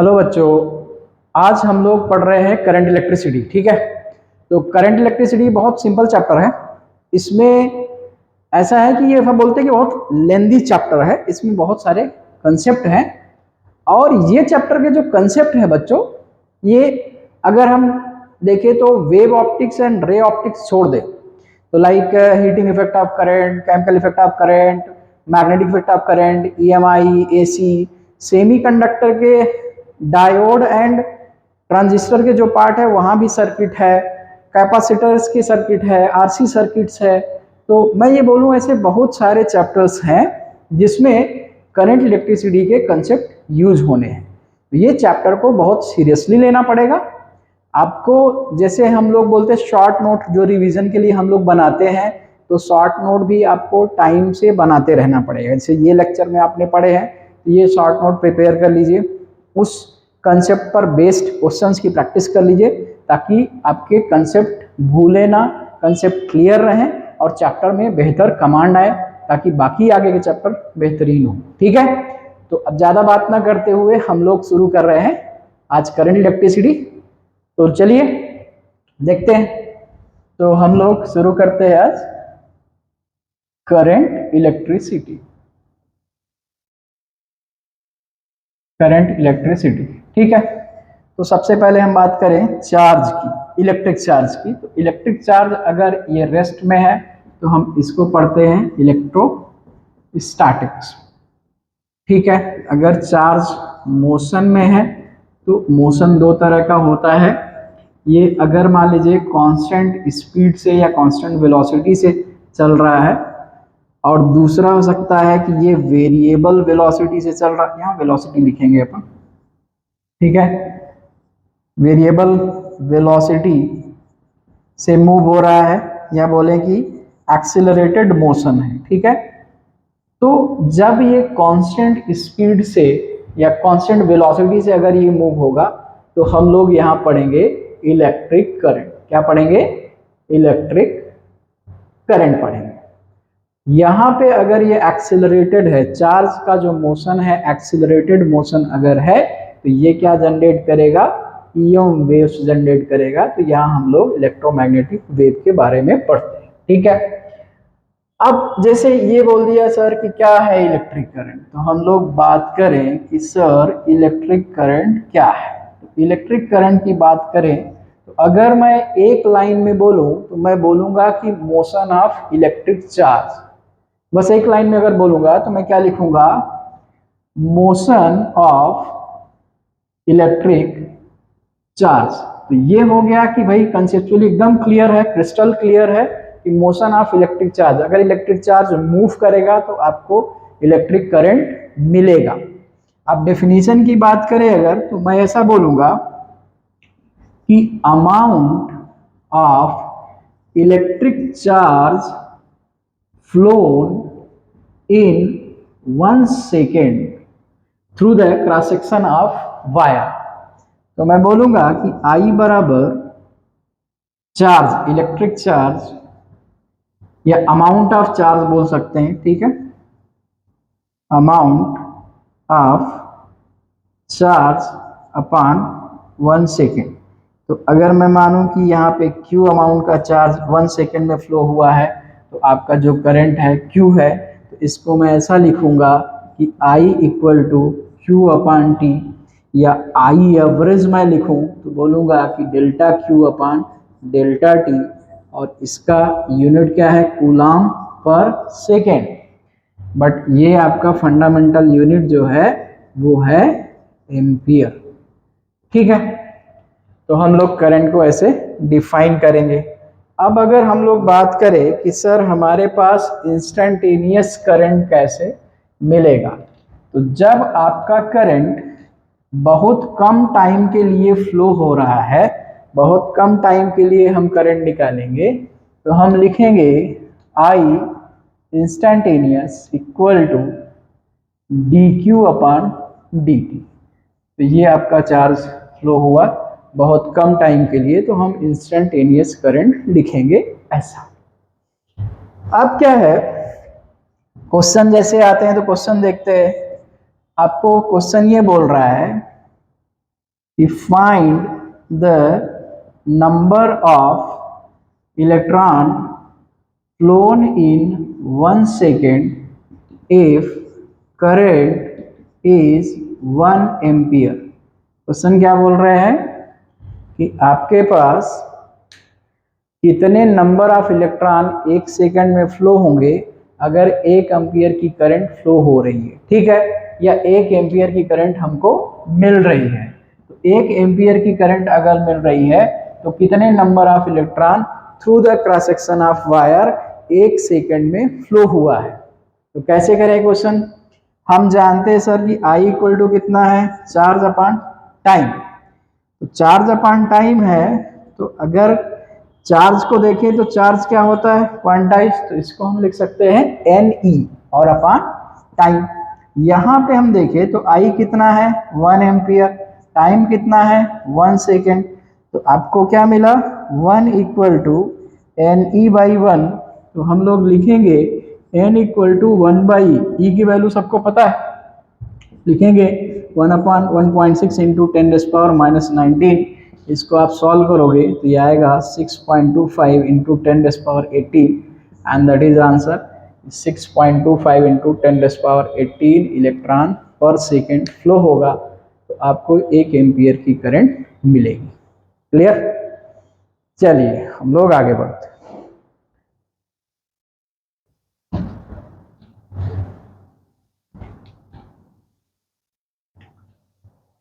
Hello बच्चों, आज हम लोग पढ़ रहे हैं करंट इलेक्ट्रिसिटी। ठीक है, तो करंट इलेक्ट्रिसिटी बहुत सिंपल चैप्टर है। इसमें ऐसा है कि ये सब बोलते हैं कि बहुत लेंदी चैप्टर है, इसमें बहुत सारे कंसेप्ट हैं। और ये चैप्टर के जो कंसेप्ट है बच्चों, ये अगर हम देखें तो wave optics and ray optics छोड़ दे तो like heating effect of current, chemical effect of current, magnetic effect of current, EMI, AC, semiconductor के डायोड एंड ट्रांजिस्टर के जो पार्ट है वहां भी सर्किट है, कैपेसिटर्स के सर्किट है, आरसी सर्किट्स है। तो मैं ये बोलूं ऐसे बहुत सारे चैप्टर्स हैं जिसमें करंट इलेक्ट्रिसिटी के कंसेप्ट यूज होने हैं। तो ये चैप्टर को बहुत सीरियसली लेना पड़ेगा आपको। जैसे हम लोग बोलते हैं शॉर्ट नोट जो रिवीजन के लिए हम लोग बनाते हैं, तो शॉर्ट नोट भी आपको टाइम से बनाते रहना पड़ेगा। जैसे ये लेक्चर में आपने पढ़े हैं तो ये शॉर्ट नोट प्रिपेयर कर लीजिए, उस कंसेप्ट पर बेस्ड क्वेश्चंस की प्रैक्टिस कर लीजिए ताकि आपके कंसेप्ट भूले ना, कंसेप्ट क्लियर रहें और चैप्टर में बेहतर कमांड आए ताकि बाकी आगे के चैप्टर बेहतरीन हो। ठीक है, तो अब ज़्यादा बात ना करते हुए हम लोग शुरू कर रहे हैं आज करंट इलेक्ट्रिसिटी। तो चलिए देखते हैं। तो हम लोग शुरू करते हैं आज करंट इलेक्ट्रिसिटी। करंट इलेक्ट्रिसिटी, ठीक है। तो सबसे पहले हम बात करें चार्ज की, इलेक्ट्रिक चार्ज की। तो इलेक्ट्रिक चार्ज अगर ये रेस्ट में है तो हम इसको पढ़ते हैं इलेक्ट्रोस्टैटिक्स। ठीक है, अगर चार्ज मोशन में है तो मोशन दो तरह का होता है। ये अगर मान लीजिए कांस्टेंट स्पीड से या कांस्टेंट वेलोसिटी से चल रहा है, और दूसरा हो सकता है कि ये वेरिएबल वेलोसिटी से चल रहा है। यहाँ वेलोसिटी लिखेंगे अपन, ठीक है। वेरिएबल वेलोसिटी से मूव हो रहा है या बोले कि एक्सिलरेटेड मोशन है, ठीक है। तो जब ये कांस्टेंट स्पीड से या कांस्टेंट वेलोसिटी से अगर ये मूव होगा तो हम लोग यहाँ पढ़ेंगे इलेक्ट्रिक करंट। क्या पढ़ेंगे? इलेक्ट्रिक करंट पढ़ेंगे। यहाँ पे अगर ये एक्सिलरेटेड है, चार्ज का जो मोशन है एक्सिलरेटेड मोशन अगर है तो ये क्या जनरेट करेगा? ईएम वेव्स जनरेट करेगा। तो यहाँ हम लोग इलेक्ट्रोमैग्नेटिक वेव के बारे में पढ़ते हैं, ठीक है। अब जैसे ये बोल दिया सर कि क्या है इलेक्ट्रिक करंट, तो हम लोग बात करें कि सर इलेक्ट्रिक करंट क्या है। तो इलेक्ट्रिक करंट की बात करें तो अगर मैं एक लाइन में बोलूं तो मैं बोलूंगा कि मोशन ऑफ इलेक्ट्रिक चार्ज। बस एक लाइन में अगर बोलूंगा तो मैं क्या लिखूंगा? Motion of electric charge. तो ये हो गया कि भाई कंसेप्चुअली एकदम क्लियर है, क्रिस्टल क्लियर है कि मोशन ऑफ इलेक्ट्रिक चार्ज, अगर इलेक्ट्रिक चार्ज मूव करेगा तो आपको इलेक्ट्रिक करंट मिलेगा। अब डेफिनेशन की बात करें अगर तो मैं ऐसा बोलूंगा कि amount of electric charge flown in 1 second through the cross section of wire। तो मैं बोलूंगा कि I बराबर चार्ज, इलेक्ट्रिक चार्ज या अमाउंट ऑफ चार्ज बोल सकते हैं, ठीक है। Amount of charge upon 1 second. तो अगर मैं मानूं कि यहाँ पे Q अमाउंट का चार्ज 1 सेकेंड में फ्लो हुआ है तो आपका जो करंट है Q है, तो इसको मैं ऐसा लिखूंगा कि I equal to Q upon T, या I एवरेज मैं लिखूं तो बोलूंगा कि delta Q upon delta T, और इसका यूनिट क्या है? Coulomb per second. बट ये आपका फंडामेंटल यूनिट जो है वो है एम्पियर, ठीक है। तो हम लोग करंट को ऐसे डिफाइन करेंगे। अब अगर हम लोग बात करें कि सर हमारे पास इंस्टेंटेनियस करंट कैसे मिलेगा, तो जब आपका करंट बहुत कम टाइम के लिए फ्लो हो रहा है, बहुत कम टाइम के लिए हम करंट निकालेंगे तो हम लिखेंगे I instantaneous equal to D Q upon D T. तो ये आपका चार्ज फ्लो हुआ बहुत कम टाइम के लिए, तो हम इंस्टेंटेनियस करंट लिखेंगे ऐसा। अब क्या है, क्वेश्चन जैसे आते हैं तो क्वेश्चन देखते हैं। आपको क्वेश्चन ये बोल रहा है कि find the number of electron flown in 1 second if current is 1 ampere. Question क्या बोल रहे हैं कि आपके पास कितने नंबर ऑफ इलेक्ट्रॉन एक सेकंड में फ्लो होंगे अगर 1 एम्पियर की करंट फ्लो हो रही है, ठीक है, या 1 एम्पियर की करंट हमको मिल रही है। तो 1 एम्पियर की करंट अगर मिल रही है तो कितने number of electron through the cross section of wire 1 second में फ्लो हुआ है। तो कैसे करें क्वेश्चन, हम जानते हैं सर कि I इक्वल टू कितना है, चार्ज अपॉन टाइम। तो चार्ज अपॉन टाइम है, तो अगर चार्ज को देखें तो चार्ज क्या होता है, क्वांटाइज, तो इसको हम लिख सकते हैं NE और अपॉन टाइम। यहाँ पे हम देखें तो I कितना है 1 एम्पियर, टाइम कितना है 1 सेकेंड, तो आपको क्या मिला 1 इक्वल टू NE बाई 1। तो हम लोग लिखेंगे N equal to 1 by E की वैल्यू सबको पता है, लिखेंगे 1 अपॉन 1.6 इंटू 10⁻⁻19। इसको आप सॉल्व करोगे तो ये आएगा 6.25 into 10⁻18 and that is answer 6.25 into 10⁻18 electron पर सेकेंड फ्लो होगा, तो आपको 1 एम्पियर की करंट मिलेगी। क्लियर? चलिए हम लोग आगे बढ़ते हैं।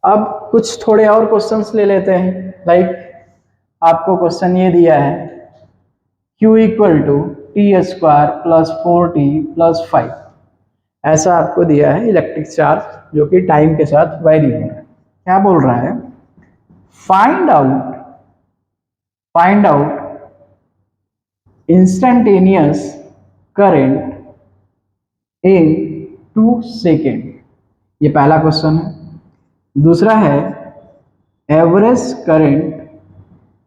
अब कुछ थोड़े और क्वेश्चंस ले लेते हैं। लाइक आपको क्वेश्चन ये दिया है Q equal to T square plus 4t plus 5, ऐसा आपको दिया है इलेक्ट्रिक चार्ज जो कि टाइम के साथ वेरी हो रहा है। क्या बोल रहा है, find out instantaneous current in 2 second, ये पहला क्वेश्चन है। दूसरा है एवरेज करंट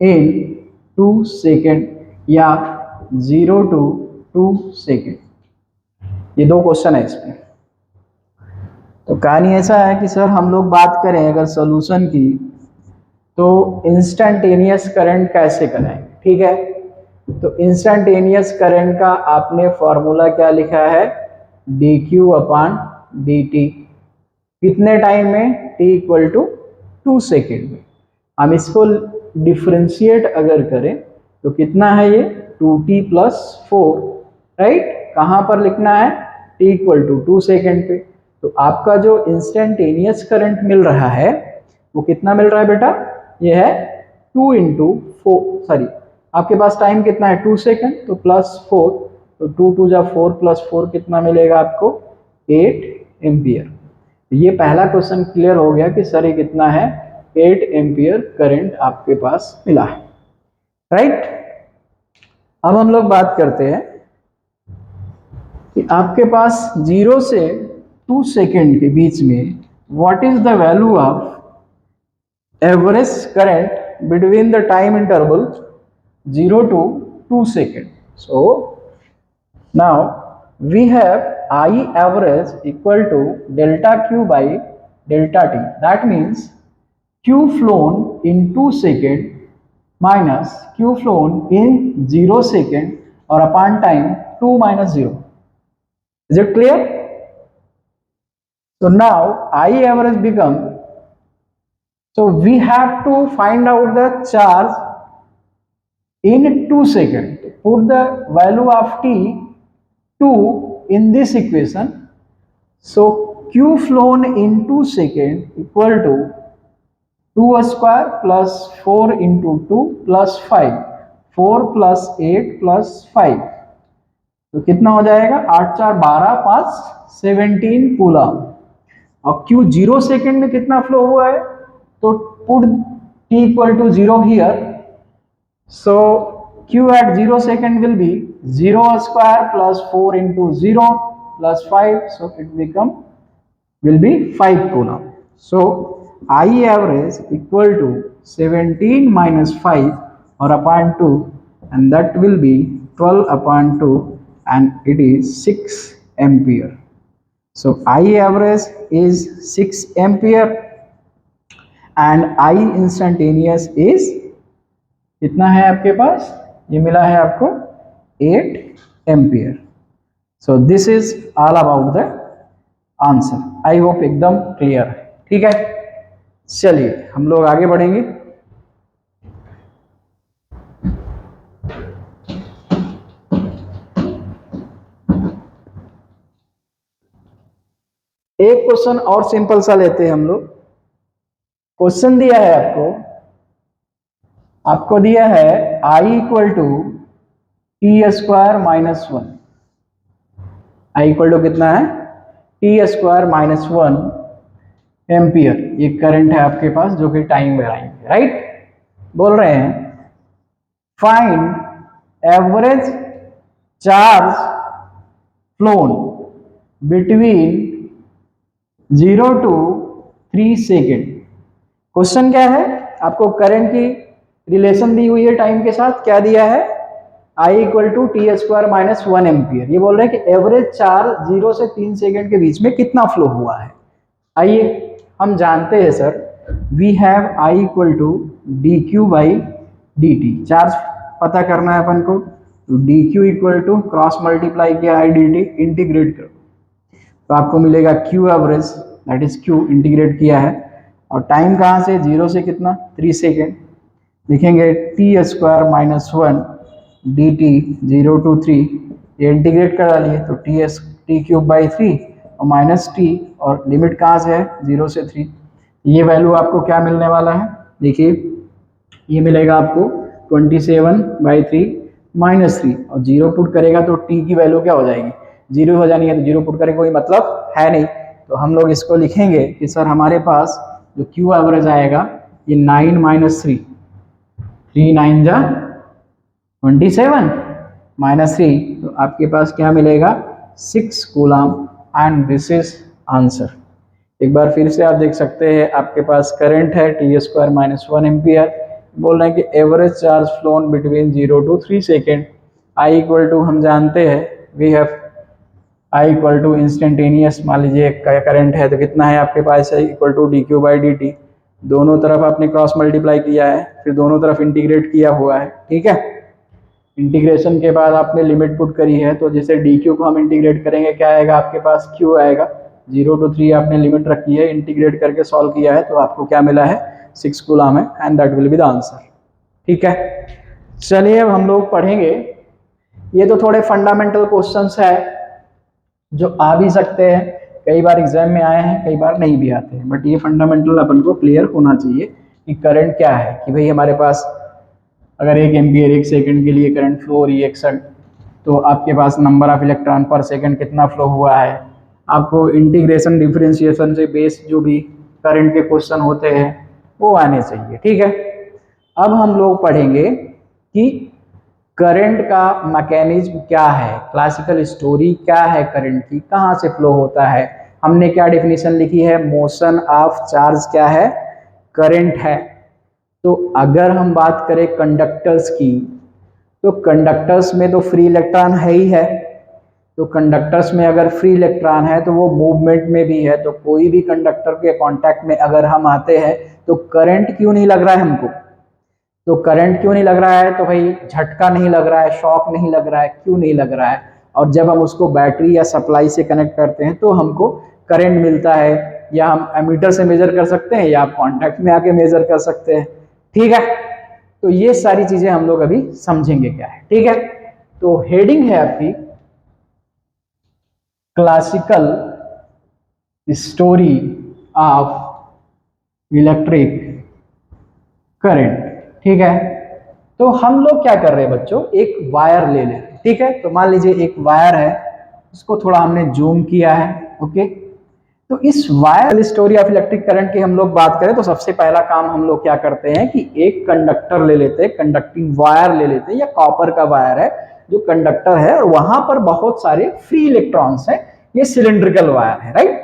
इन 2 सेकेंड या 0 to 2 सेकेंड, ये 2 क्वेश्चन है इसमें। तो कहानी ऐसा है कि सर हम लोग बात करें अगर सॉल्यूशन की तो इंस्टेंटेनियस करंट कैसे कराएं, ठीक है। तो इंस्टेंटेनियस करंट का आपने फॉर्मूला क्या लिखा है, dq अपॉन dt, कितने टाइम में, t इक्वल टू 2 सेकेंड में। हम इसको डिफ्रेंशिएट अगर करें तो कितना है ये 2t प्लस 4, राइट, कहाँ पर लिखना है, t इक्वल टू 2 सेकेंड पे। तो आपका जो इंस्टेंटेनियस करंट मिल रहा है वो कितना मिल रहा है बेटा, ये है 2 इंटू 4, सॉरी आपके पास टाइम कितना है 2 सेकेंड, तो प्लस 4, तो 2 2 जा 4 प्लस 4 कितना मिलेगा आपको 8 एम्पियर। ये पहला क्वेश्चन क्लियर हो गया कि सर ये कितना है 8 एम्पियर करंट आपके पास मिला है, राइट। अब हम लोग बात करते हैं कि आपके पास 0 से 2 सेकेंड के बीच में what is the value of average current between the time interval 0 to 2 second. So now we have I average equal to delta Q by delta T. That means Q flown in 2 second minus Q flown in 0 second or upon time 2 minus 0. Is it clear? So now I average become, so we have to find out the charge in 2 seconds. Put the value of T 2 in this equation. So Q flown in 2 seconds equal to 2 square plus 4 into 2 plus 5, 4 plus 8 plus 5, तो कितना हो जाएगा 8 4 12 5 17 coulomb. और Q 0 second में कितना flow हुआ है, तो put T equal to 0 here, so Q at 0 second will be 0 square plus 4 into 0 plus 5, so it will be 5 coulomb. So I average equal to 17 minus 5 or upon 2, and that will be 12 upon 2, and it is 6 ampere. So I average is 6 ampere and I instantaneous is कितना है आपके पास, ये मिला है आपको 8 ampere. So this is all about the answer. I hope एकदम clear है, ठीक है। चलिए हम लोग आगे बढ़ेंगे। एक क्वेश्चन और सिंपल सा लेते हैं हम लोग। क्वेश्चन दिया है आपको दिया है I equal to T square minus one. I equal to कितना है, T square minus one ampere. ये करंट है आपके पास जो कि टाइम वेराइंग है, राइट। बोल रहे हैं find average charge flown between 0 to 3 second. Question क्या है, आपको करंट की रिलेशन दी हुई है टाइम के साथ, क्या दिया है, I equal to T square minus one ampere. ये बोल रहे हैं कि एवरेज चार्ज 0 से 3 सेकेंड के बीच में कितना फ्लो हुआ है। आइए हम जानते हैं sir, we have I equal to D Q by D T. Charge पता करना है अपन को, तो D Q equal to cross multiply किया आई डी टी, इंटीग्रेट करो तो आपको मिलेगा Q average, that is Q, integrate किया है। और टाइम कहाँ से, 0 से कितना, 3 सेकेंड। लिखेंगे T square minus one D T 0 to 3, ये इंटीग्रेट करा लिए तो टी क्यूब बाई 3 और माइनस टी, और लिमिट कहाँ से है, 0 से 3। ये वैल्यू आपको क्या मिलने वाला है, देखिए ये मिलेगा आपको 27/3 माइनस 3, और 0 पुट करेगा तो टी की वैल्यू क्या हो जाएगी, 0 हो जानी है, तो 0 पुट करके कोई मतलब है नहीं। तो हम लोग इसको लिखेंगे कि सर हमारे पास जो क्यू एवरेज आएगा ये 9 माइनस 3, 3 9 जा 27 माइनस 3, तो आपके पास क्या मिलेगा 6 coulomb, and this is answer. एक बार फिर से आप देख सकते हैं, आपके पास करंट है T square minus one ampere. बोल रहे हैं कि average charge flown between 0 to 3 second. I equal to हम जानते हैं, we have I equal to instantaneous, मान लीजिए करंट है तो कितना है आपके पास, I equal to D Q by D T. दोनों तरफ आपने क्रॉस मल्टीप्लाई किया है, फिर दोनों तरफ इंटीग्रेट किया हुआ है, ठीक है। इंटीग्रेशन के बाद आपने लिमिट पुट करी है, तो जैसे डी क्यू को हम इंटीग्रेट करेंगे क्या आएगा आपके पास, क्यू आएगा। 0 to 3 आपने लिमिट रखी है, इंटीग्रेट करके सॉल्व किया है, तो आपको क्या मिला है, 6 कूलम है, and that will be the answer, ठीक है। चलिए अब हम लोग पढ़ेंगे, ये तो थोड़े फंडामेंटल क्वेश्चंस है जो आ भी सकते हैं, कई बार एग्जाम में आए हैं, कई बार नहीं भी आते हैं, बट ये फंडामेंटल अपन को क्लियर होना चाहिए कि करंट क्या है, कि भाई हमारे पास अगर 1 एम्पियर 1 सेकंड के लिए करंट फ्लो रिएक्शन, तो आपके पास नंबर ऑफ इलेक्ट्रॉन पर सेकंड कितना फ्लो हुआ है। आपको इंटीग्रेशन डिफरेंशिएशन से बेस्ड जो भी करंट के क्वेश्चन होते हैं वो आने चाहिए, ठीक है। अब हम लोग पढ़ेंगे कि करंट का मैकेनिज्म क्या है, क्लासिकल स्टोरी क्या है करंट की, कहाँ से फ्लो होता है। हमने क्या डेफिनेशन लिखी है, मोशन ऑफ चार्ज क्या है, करंट है। तो अगर हम बात करें कंडक्टर्स की, तो कंडक्टर्स में तो फ्री इलेक्ट्रॉन है ही है, तो कंडक्टर्स में अगर फ्री इलेक्ट्रॉन है तो वो मूवमेंट में भी है, तो कोई भी कंडक्टर के कांटेक्ट में अगर हम आते हैं तो करंट क्यों नहीं लग रहा है हमको, तो करंट क्यों नहीं लग रहा है, तो भाई झटका नहीं लग रहा है, शॉक नहीं लग रहा है, क्यों नहीं लग रहा है। और जब हम उसको बैटरी या सप्लाई से कनेक्ट करते हैं तो हमको करंट मिलता है, या हम एमीटर से मेजर कर सकते हैं, या आप कॉन्टैक्ट में आके मेजर कर सकते हैं, ठीक है। तो ये सारी चीजें हम लोग अभी समझेंगे क्या है, ठीक है। तो हेडिंग है आपकी classical story of electric current, ठीक है। तो हम लोग क्या कर रहे हैं बच्चों, एक वायर ले लेते हैं, ठीक है। तो मान लीजिए एक वायर है, उसको थोड़ा हमने जूम किया है, ओके। तो इस wire story of electric current की हम लोग बात करें तो सबसे पहला काम हम लोग क्या करते हैं कि एक कंडक्टर ले लेते हैं, कंडक्टिंग वायर ले लेते हैं, या कॉपर का वायर है जो कंडक्टर है, और वहां पर बहुत सारे फ्री इलेक्ट्रॉन्स हैं, ये सिलिंड्रिकल वायर है, राइट।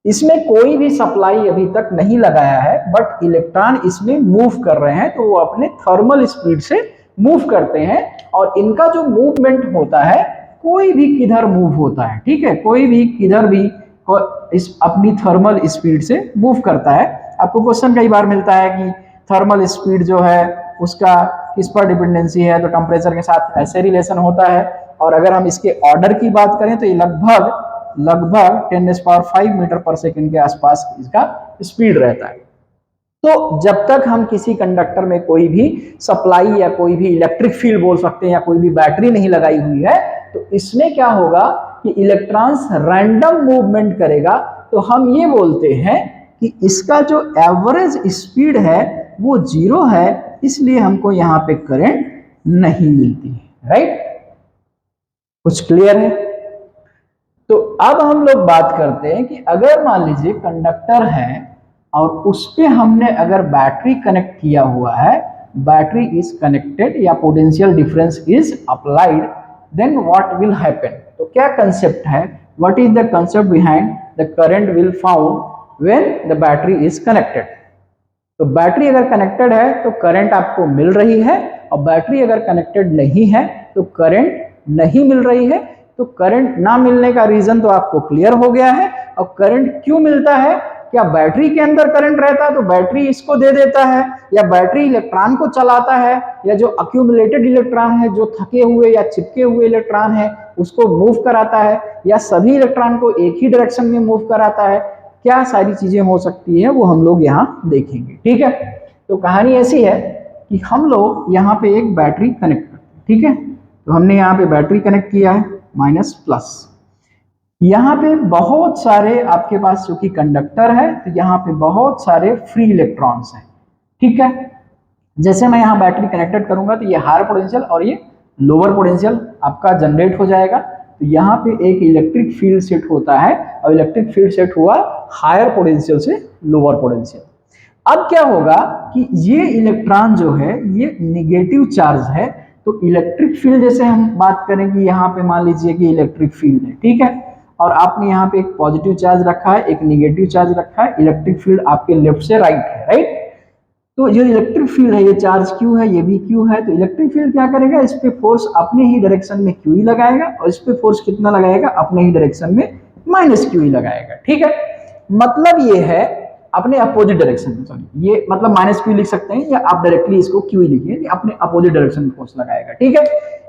इसमें कोई भी सप्लाई अभी तक नहीं लगाया है, बट इलेक्ट्रॉन इसमें मूव कर रहे हैं, तो वो अपने थर्मल स्पीड से मूव करते हैं, और इनका जो मूवमेंट होता है कोई भी किधर मूव होता है, ठीक है, कोई भी किधर भी इस अपनी थर्मल स्पीड से मूव करता है, आपको क्वेश्चन कई बार मिलता है कि थर्मल स्पीड जो है उसका किस पर डिपेंडेंसी है, तो टेम्परेचर के साथ ऐसे रिलेशन होता है। और अगर हम इसके ऑर्डर की बात करें तो ये लगभग 10⁵ मीटर पर सेकंड के आसपास इसका स्पीड रहता है। तो जब तक हम किसी कंडक्टर में कोई भी सप्लाई या कोई भी इलेक्ट्रिक फील्ड बोल सकते हैं या कोई भी बैटरी नहीं लगाई हुई है, तो इसमें क्या होगा कि इलेक्ट्रॉन्स रैंडम मूवमेंट करेगा। तो हम ये बोलते हैं कि इसका जो एवरेज स्पीड है वो 0 है, इसलिए हमको यहाँ पे करंट नहीं मिलती है। राइट, कुछ क्लियर है? तो अब हम लोग बात करते हैं कि अगर मान लीजिए कंडक्टर है और उस पे हमने अगर बैटरी कनेक्ट किया हुआ है, बैटरी इज कनेक्टेड या potential difference is applied, then what will happen. तो क्या कंसेप्ट है, what is the concept behind the current will found when the battery is connected. तो बैटरी अगर कनेक्टेड है तो करंट आपको मिल रही है, और बैटरी अगर कनेक्टेड नहीं है तो करंट नहीं मिल रही है। तो करंट ना मिलने का रीजन तो आपको क्लियर हो गया है। और करंट क्यों मिलता है, क्या बैटरी के अंदर करंट रहता है तो बैटरी इसको दे देता है, या बैटरी इलेक्ट्रॉन को चलाता है, या जो अक्यूमुलेटेड इलेक्ट्रॉन है, जो थके हुए या चिपके हुए इलेक्ट्रॉन है उसको मूव कराता है, या सभी इलेक्ट्रॉन को एक ही डायरेक्शन में मूव कराता है। क्या सारी चीजें हो सकती है वो हम लोग यहाँ देखेंगे। ठीक है, तो कहानी ऐसी है कि हम लोग यहाँ पे एक बैटरी कनेक्ट करते हैं। ठीक है, तो हमने यहाँ पे बैटरी कनेक्ट किया है माइनस प्लस। यहाँ पे बहुत सारे आपके पास चूंकि कंडक्टर है तो यहाँ पे बहुत सारे फ्री इलेक्ट्रॉन्स हैं। ठीक है, जैसे मैं यहाँ बैटरी कनेक्टेड करूंगा तो ये हायर पोटेंशियल और ये लोअर पोटेंशियल आपका जनरेट हो जाएगा। तो यहाँ पे एक इलेक्ट्रिक फील्ड सेट होता है, और इलेक्ट्रिक फील्ड सेट हुआ हायर पोटेंशियल से लोअर पोटेंशियल। अब क्या होगा कि ये इलेक्ट्रॉन जो है ये निगेटिव चार्ज है, तो इलेक्ट्रिक फील्ड जैसे हम बात करें कि यहाँ पे मान लीजिए कि इलेक्ट्रिक फील्ड है। ठीक है, और आपने यहाँ पे एक पॉजिटिव चार्ज रखा है, एक निगेटिव चार्ज रखा है, इलेक्ट्रिक फील्ड आपके लेफ्ट से राइट है। राइट, तो जो इलेक्ट्रिक फील्ड है ये चार्ज क्यू है, ये भी क्यू है, तो इलेक्ट्रिक फील्ड क्या करेगा, इस पे फोर्स अपने ही डायरेक्शन में क्यू ही लगाएगा, और इस पे फोर्स कितना लगाएगा, अपने ही डायरेक्शन में माइनस क्यू ही लगाएगा। ठीक है, मतलब ये है अपने अपोजिट डायरेक्शन में, सॉरी ये मतलब माइनस क्यू लिख सकते हैं, या आप डायरेक्टली इसको क्यू ही लिखिए, अपने अपोजिट डायरेक्शन में फोर्स लगाएगा। ठीक है,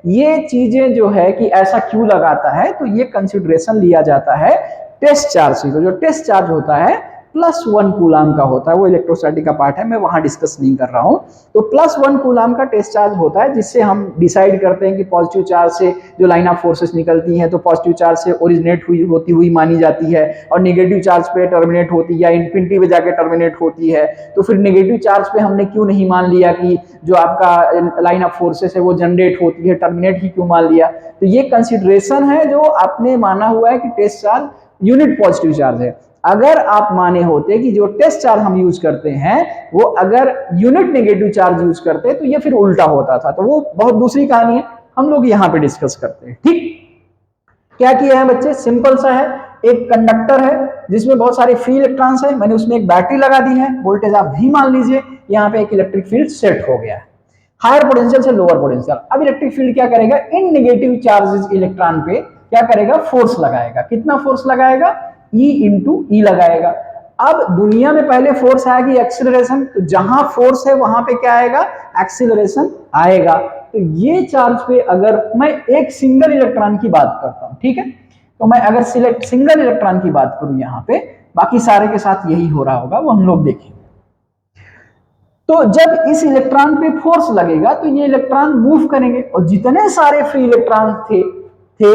ये चीजें जो है कि ऐसा क्यू लगाता है, तो ये कंसिडरेशन लिया जाता है टेस्ट चार्ज से। तो जो टेस्ट चार्ज होता है +1 कूलाम का होता है, वो इलेक्ट्रोस्टैटिक का पार्ट है, मैं वहां डिस्कस नहीं कर रहा हूं। तो +1 कूलाम का टेस्ट चार्ज होता है, जिससे हम डिसाइड करते हैं कि पॉजिटिव चार्ज से जो लाइन ऑफ फोर्सेस निकलती हैं तो पॉजिटिव चार्ज से ओरिजिनेट होती हुई मानी जाती है, और नेगेटिव चार्ज पे टर्मिनेट होती है या इन्फिनिटी पे जाके टर्मिनेट होती है। तो फिर नेगेटिव चार्ज पे हमने क्यों नहीं मान लिया कि जो आपका लाइन ऑफ फोर्सेस है वो जनरेट होती है, टर्मिनेट ही क्यों मान लिया। तो ये कंसिडरेशन है जो आपने माना हुआ है कि test charge unit positive charge है। अगर आप माने होते कि जो टेस्ट चार्ज हम यूज करते हैं वो अगर यूनिट नेगेटिव चार्ज यूज करते तो ये फिर उल्टा होता था, तो वो बहुत दूसरी कहानी है, हम लोग यहाँ पे डिस्कस करते हैं। ठीक, क्या किया है बच्चे, सिंपल सा है, एक कंडक्टर है जिसमें बहुत सारे फ्री इलेक्ट्रॉन्स है, मैंने उसमें एक बैटरी लगा दी है, वोल्टेज आप भी मान लीजिए, यहाँ पे एक इलेक्ट्रिक फील्ड सेट हो गया है हायर पोटेंशियल से लोअर पोटेंशियल। अब इलेक्ट्रिक फील्ड क्या करेगा, इन नेगेटिव चार्जेस इलेक्ट्रॉन पे क्या करेगा, फोर्स लगाएगा। कितना फोर्स लगाएगा, E इंटू ई लगाएगा। अब दुनिया में पहले फोर्स आएगी एक्सीलरेशन, तो जहां फोर्स है वहां पे क्या आएगा, एक्सीलरेशन आएगा। तो ये चार्ज पे अगर मैं एक सिंगल इलेक्ट्रॉन की बात करता हूं, ठीक है, तो मैं अगर सिंगल इलेक्ट्रॉन की बात करूं यहाँ पे, बाकी सारे के साथ यही हो रहा होगा, वो हम लोग देखेंगे। तो जब इस इलेक्ट्रॉन पे फोर्स लगेगा तो ये इलेक्ट्रॉन मूव करेंगे, और जितने सारे फ्री इलेक्ट्रॉन थे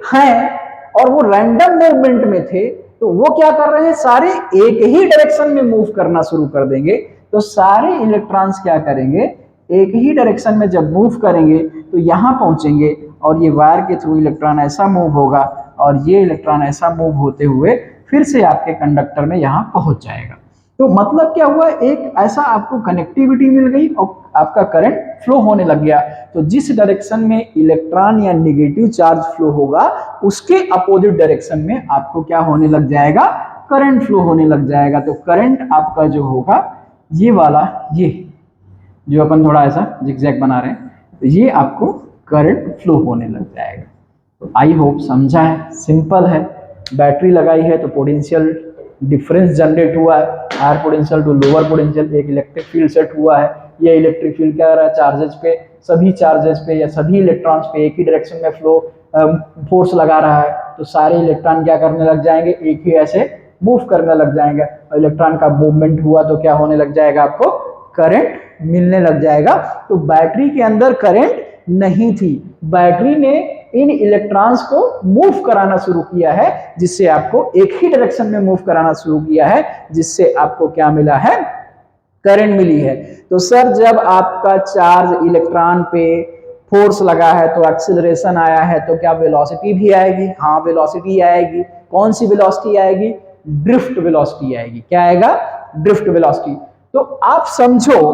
हैं और वो रैंडम मूवमेंट में थे, तो वो क्या कर रहे हैं, सारे एक ही डायरेक्शन में मूव करना शुरू कर देंगे। तो सारे इलेक्ट्रॉन्स क्या करेंगे, एक ही डायरेक्शन में जब मूव करेंगे तो यहां पहुंचेंगे, और ये वायर के थ्रू इलेक्ट्रॉन ऐसा मूव होगा, और ये इलेक्ट्रॉन ऐसा मूव होते हुए फिर से आपके कंडक्टर में यहां पहुंच जाएगा। तो मतलब क्या हुआ, एक ऐसा आपको कनेक्टिविटी मिल गई और आपका करंट फ्लो होने लग गया। तो जिस डायरेक्शन में इलेक्ट्रॉन या नेगेटिव चार्ज फ्लो होगा उसके अपोजिट डायरेक्शन में आपको क्या होने लग जाएगा, करंट फ्लो होने लग जाएगा। तो करंट आपका जो होगा ये वाला, ये जो अपन थोड़ा ऐसा जिगजैग बना रहे हैं, तो ये आपको करंट फ्लो होने लग जाएगा। तो आई होप समझा है, सिंपल है। बैटरी लगाई है तो पोटेंशियल डिफरेंस जनरेट हुआ है, higher potential to lower potential, एक इलेक्ट्रिक फील्ड सेट हुआ है। ये इलेक्ट्रिक फील्ड क्या कर रहा है, चार्जेस पे, सभी चार्जेस पे या सभी इलेक्ट्रॉन्स पे एक ही डायरेक्शन में फ्लो फोर्स लगा रहा है, तो सारे इलेक्ट्रॉन क्या करने लग जाएंगे, एक ही ऐसे मूव करने लग जाएंगे, और इलेक्ट्रॉन का मूवमेंट हुआ तो क्या होने लग जाएगा, आपको करंट मिलने लग जाएगा। तो बैटरी के अंदर करंट नहीं थी, बैटरी ने इन इलेक्ट्रॉन्स को मूव कराना शुरू किया है, जिससे आपको एक ही डायरेक्शन में मूव कराना शुरू किया है, जिससे आपको क्या मिला है, करंट मिली है। तो सर जब आपका चार्ज इलेक्ट्रॉन पे फोर्स लगा है तो एक्सीलरेशन आया है, तो क्या वेलोसिटी भी आएगी? हाँ वेलोसिटी आएगी। कौन सी वेलोसिटी आएगी? ड्रिफ्ट वेलोसिटी आएगी। क्या आएगा? Drift velocity. तो आप समझो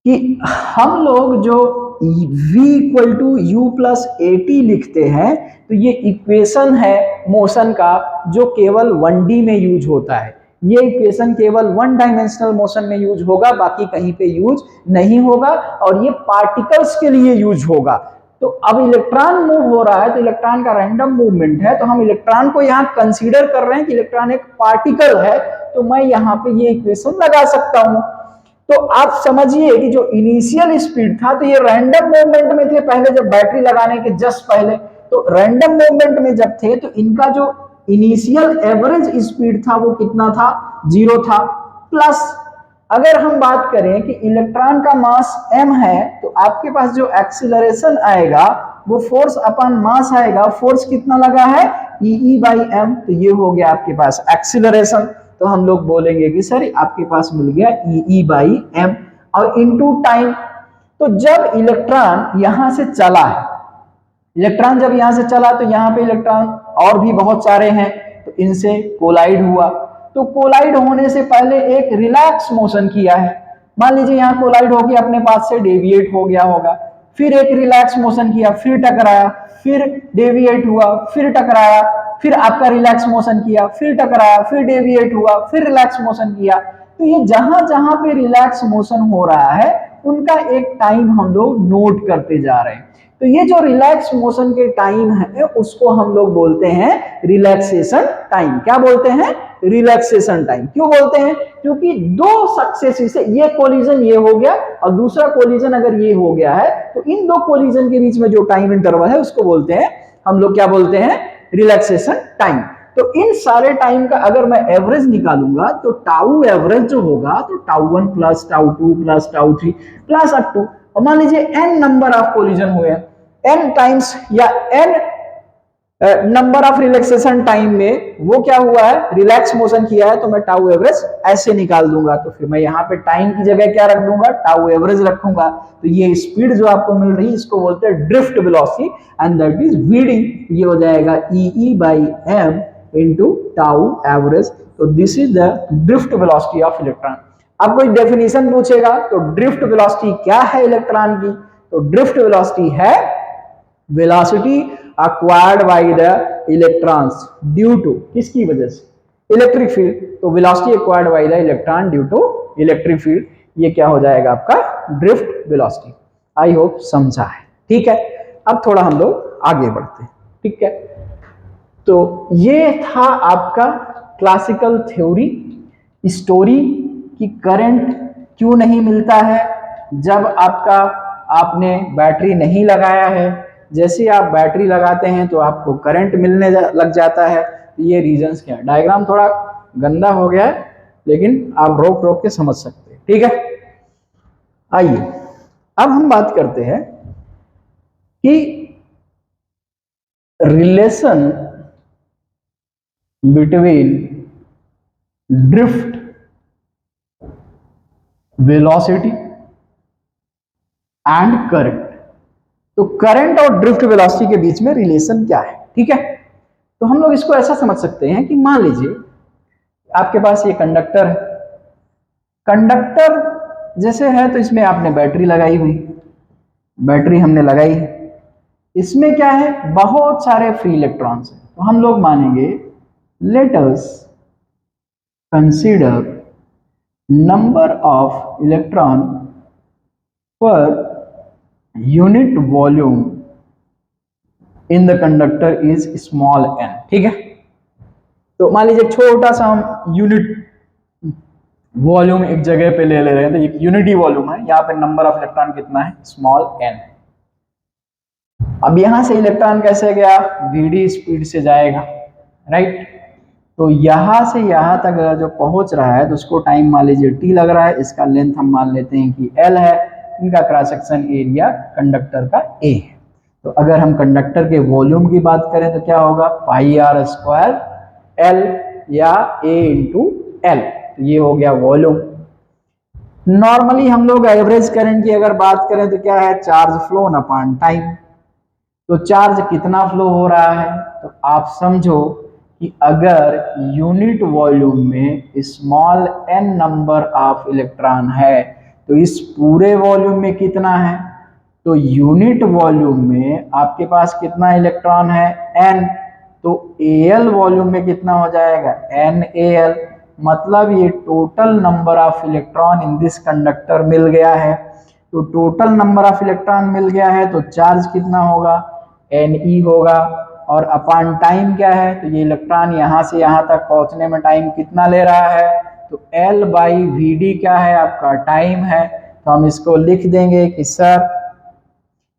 कि हम लोग जो v equal to U plus A T लिखते हैं, तो ये इक्वेशन है मोशन का जो केवल 1D में यूज होता है। ये इक्वेशन केवल वन डायमेंशनल मोशन में यूज होगा, बाकी कहीं पे यूज नहीं होगा, और ये पार्टिकल्स के लिए यूज होगा। तो अब इलेक्ट्रॉन मूव हो रहा है, तो इलेक्ट्रॉन का रैंडम मूवमेंट है, तो हम इलेक्ट्रॉन को यहाँ कंसीडर कर रहे हैं कि इलेक्ट्रॉन एक पार्टिकल है, तो मैं यहाँ पे ये इक्वेशन लगा सकता हूँ। तो आप समझिए कि जो इनिशियल स्पीड था, तो ये रैंडम मूवमेंट में थे पहले, जब बैटरी लगाने के जस्ट पहले, तो रैंडम मूवमेंट में जब थे, तो इनका जो इनिशियल एवरेज स्पीड था वो कितना था? 0 था। प्लस अगर हम बात करें कि इलेक्ट्रॉन का मास m है, तो आपके पास जो एक्सीलरेशन आएगा वो फोर्स अपॉन मास आएगा। फोर्स कितना लगा है? E बाई एम, तो ये हो गया आपके पास एक्सीलरेशन। तो हम लोग बोलेंगे कि सर आपके पास मिल गया E बाई एम, और इनटू टाइम। तो जब इलेक्ट्रॉन यहां से चला है, इलेक्ट्रॉन जब यहां से चला, तो यहाँ पे इलेक्ट्रॉन और भी बहुत सारे हैं, तो इनसे कोलाइड हुआ। तो कोलाइड होने से पहले एक रिलैक्स मोशन किया है। मान लीजिए यहाँ कोलाइड होकर अपने पास से डेविएट हो गया होगा, फिर एक रिलैक्स मोशन किया, फिर टकराया, फिर डेविएट हुआ, फिर टकराया, फिर आपका रिलैक्स मोशन किया, फिर टकराया, फिर डेविएट हुआ, फिर रिलैक्स मोशन किया। तो ये जहां जहां पे रिलैक्स मोशन हो रहा है, उनका एक टाइम हम लोग नोट करते जा रहे हैं। तो ये जो रिलैक्स मोशन के टाइम है, उसको हम लोग बोलते हैं रिलैक्सेशन टाइम। क्या बोलते हैं? Relaxation time. क्यों बोलते हैं? क्योंकि दो सक्सेसिव से, ये कोलिजन ये हो गया और दूसरा कोलिजन अगर ये हो गया है, तो इन दो कोलिजन के बीच में जो टाइम इंटरवल है उसको बोलते हैं, हम लोग क्या बोलते हैं? Relaxation time. तो इन सारे टाइम का अगर मैं एवरेज निकालूंगा, तो टाउ एवरेज जो होगा, तो tau 1 plus tau 2 plus tau 3 plus up to, और मान लीजिए n नंबर ऑफ कोलिजन हुए, n टाइम्स या n number of relaxation time में वो क्या हुआ है? रिलैक्स मोशन किया है, तो मैं टाउ एवरेज ऐसे निकाल दूंगा। तो फिर मैं यहाँ पे टाइम की जगह क्या रख दूंगा? टाउ एवरेज रखूंगा। तो ये स्पीड जो आपको मिल रही है, इसको बोलते हैं drift velocity, and that is VD. ये हो जाएगा E by M into tau average. तो this is the drift velocity of electron. अब कोई डेफिनेशन पूछेगा तो ड्रिफ्ट वेलोसिटी क्या है इलेक्ट्रॉन की? तो ड्रिफ्ट वेलोसिटी है velocity acquired by the electrons due to, किसकी वजह से? Electric field. तो velocity acquired by the electron due to electric field, ये क्या हो जाएगा आपका? Drift velocity. आई होप समझा है। ठीक है, अब थोड़ा हम लोग आगे बढ़ते हैं। ठीक है, तो ये था आपका क्लासिकल थ्योरी स्टोरी कि करंट क्यों नहीं मिलता है जब आपने बैटरी नहीं लगाया है। जैसे आप बैटरी लगाते हैं तो आपको करंट मिलने लग जाता है। ये रीजंस क्या है? डायग्राम थोड़ा गंदा हो गया है, लेकिन आप रोक रोक के समझ सकते हैं। ठीक है, आइए अब हम बात करते हैं कि relation between drift velocity and current. तो करंट और ड्रिफ्ट वेलोसिटी के बीच में रिलेशन क्या है? ठीक है, तो हम लोग इसको ऐसा समझ सकते हैं कि मान लीजिए आपके पास ये कंडक्टर है, कंडक्टर जैसे है, तो इसमें आपने बैटरी लगाई हुई, बैटरी हमने लगाई है, इसमें क्या है? बहुत सारे फ्री इलेक्ट्रॉन्स हैं। तो हम लोग मानेंगे let us consider number of electron per unit volume in the conductor is small n। ठीक है, तो मान लीजिए छोटा सा हम यूनिट वॉल्यूम एक जगह पे ले रहे हैं, तो एक यूनिटी वॉल्यूम है, यहाँ पे नंबर ऑफ इलेक्ट्रॉन कितना है, स्मॉल n। अब यहां से इलेक्ट्रॉन कैसे गया, वीडी स्पीड से जाएगा, राइट। तो यहां से यहां तक अगर जो पहुंच रहा है तो उसको टाइम मान लीजिए t लग रहा है, इसका लेंथ हम मान लेते हैं कि l है, इनका क्रॉस सेक्शन एरिया कंडक्टर का a है। तो अगर हम कंडक्टर के वॉल्यूम की बात करें तो क्या होगा, पाई आर स्क्वायर l या a इंटू एल, तो ये हो गया वॉल्यूम। नॉर्मली हम लोग एवरेज करंट की अगर बात करें तो क्या है, चार्ज फ्लो अपॉन टाइम। तो चार्ज कितना फ्लो हो रहा है, तो आप समझो कि अगर यूनिट वॉल्यूम में small n number of electron है तो इस पूरे वॉल्यूम में कितना है, तो यूनिट वॉल्यूम में आपके पास कितना इलेक्ट्रॉन है, n। तो Al वॉल्यूम में कितना हो जाएगा, NaL। मतलब ये total number of electron in this conductor मिल गया है। तो टोटल नंबर ऑफ इलेक्ट्रॉन मिल गया है तो चार्ज कितना होगा, Ne होगा। और अपॉन टाइम क्या है, तो ये इलेक्ट्रॉन यहां से यहां तक पहुंचने में टाइम कितना ले रहा है, तो L बाई वी डी क्या है, आपका टाइम है। तो हम इसको लिख देंगे कि सर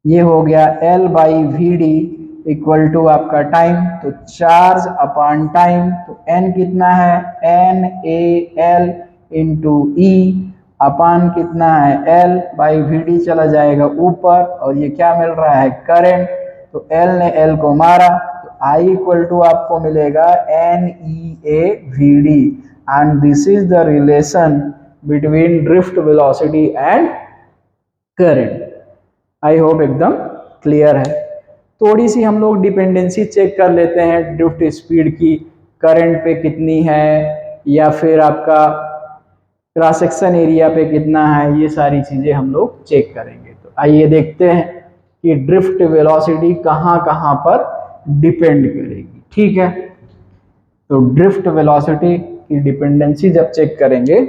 ये हो गया L by V D equal to आपका टाइम, तो चार्ज अपॉन टाइम, तो N कितना है, NaL इंटू ई अपान कितना है, L बाई वी डी चला जाएगा ऊपर, और ये क्या मिल रहा है, करंट। तो L ने L को मारा, तो I इक्वल टू आपको मिलेगा NeaVd, and this is the relation between drift velocity and current. I hope एकदम क्लियर है। थोड़ी सी हम लोग डिपेंडेंसी चेक कर लेते हैं ड्रिफ्ट स्पीड की, करंट पे कितनी है या फिर आपका क्रॉस सेक्शन एरिया पे कितना है, ये सारी चीजें हम लोग चेक करेंगे। तो आइए देखते हैं कि ड्रिफ्ट वेलोसिटी कहाँ कहाँ पर डिपेंड करेगी, ठीक है। तो ड्रिफ्ट वेलोसिटी की डिपेंडेंसी जब चेक करेंगे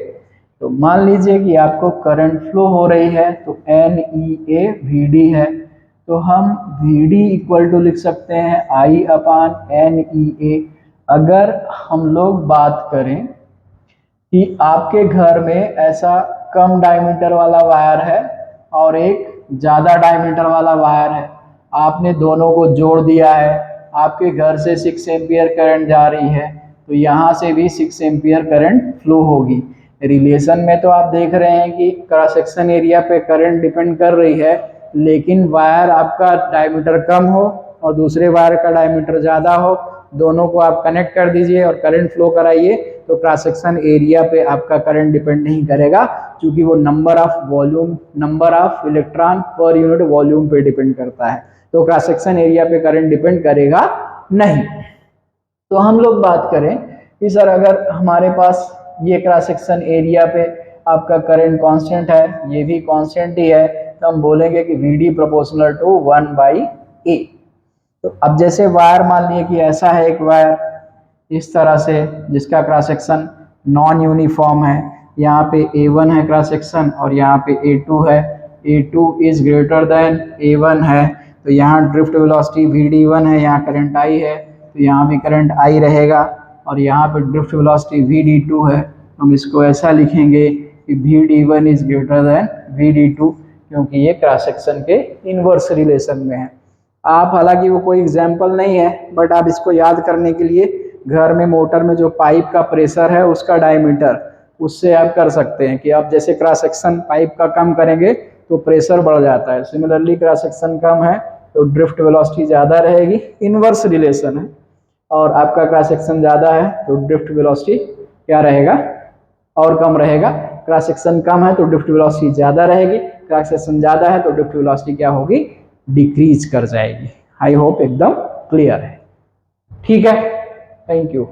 तो मान लीजिए कि आपको करंट फ्लो हो रही है, तो NeaVd है, तो हम Vd इक्वल टू लिख सकते हैं I अपान Nea। अगर हम लोग बात करें कि आपके घर में ऐसा कम डायमीटर वाला वायर है और एक ज़्यादा डायमीटर वाला वायर है, आपने दोनों को जोड़ दिया है, आपके घर से 6 एम्पियर करंट जा रही है, तो यहाँ से भी 6 एम्पियर करंट फ्लो होगी। रिलेशन में तो आप देख रहे हैं कि क्रॉस सेक्शन एरिया पे करंट डिपेंड कर रही है, लेकिन वायर आपका डायमीटर कम हो और दूसरे वायर का डायमीटर ज़्यादा हो, दोनों को आप कनेक्ट कर दीजिए और करंट फ्लो कराइए, तो क्रॉस सेक्शन एरिया पे आपका करंट डिपेंड नहीं करेगा, क्योंकि वो number of volume, number of electron per unit volume पे डिपेंड करता है। तो क्रॉस सेक्शन एरिया पे करंट डिपेंड करेगा नहीं। तो हम लोग बात करें कि सर अगर हमारे पास ये क्रॉस सेक्शन एरिया पे आपका करंट कांस्टेंट है, ये भी कांस्टेंट ही है, तो हम बोलेंगे कि Vd प्रोपोर्शनल टू 1/a। तो अब जैसे वायर मान लिए कि ऐसा है एक वायर इस तरह से, जिसका क्रॉस सेक्शन नॉन यूनिफॉर्म है, यहाँ पे A1 है क्रॉस सेक्शन और यहाँ पे A2 है, A2 is greater than A1 है, तो यहाँ ड्रिफ्ट वेलोसिटी Vd1 है, यहाँ करंट I है, तो यहाँ भी करंट I रहेगा, और यहाँ पे ड्रिफ्ट वेलोसिटी Vd2 है, हम इसको ऐसा लिखेंगे कि Vd1 is greater than Vd2, क्योंकि ये क्रॉस सेक्शन के इनवर्स रिलेशन में है। आप, हालांकि वो कोई एग्जाम्पल नहीं है, बट आप इसको याद करने के लिए घर में मोटर में जो पाइप का प्रेशर है उसका डायमीटर, उससे आप कर सकते हैं कि आप जैसे क्रॉस सेक्शन पाइप का कम करेंगे तो प्रेशर बढ़ जाता है, सिमिलरली क्रॉस सेक्शन कम है तो ड्रिफ्ट वेलोसिटी ज़्यादा रहेगी, इनवर्स रिलेशन है। और आपका क्रॉस सेक्शन ज़्यादा है तो ड्रिफ्ट वेलोसिटी क्या रहेगा, और कम रहेगा। क्रॉस सेक्शन कम है तो ड्रिफ्ट वेलोसिटी ज़्यादा रहेगी, क्रॉस सेक्शन ज़्यादा है तो ड्रिफ्ट वेलोसिटी क्या होगी, डिक्रीज कर जाएगी। आई होप एकदम क्लियर है, ठीक है, थैंक यू।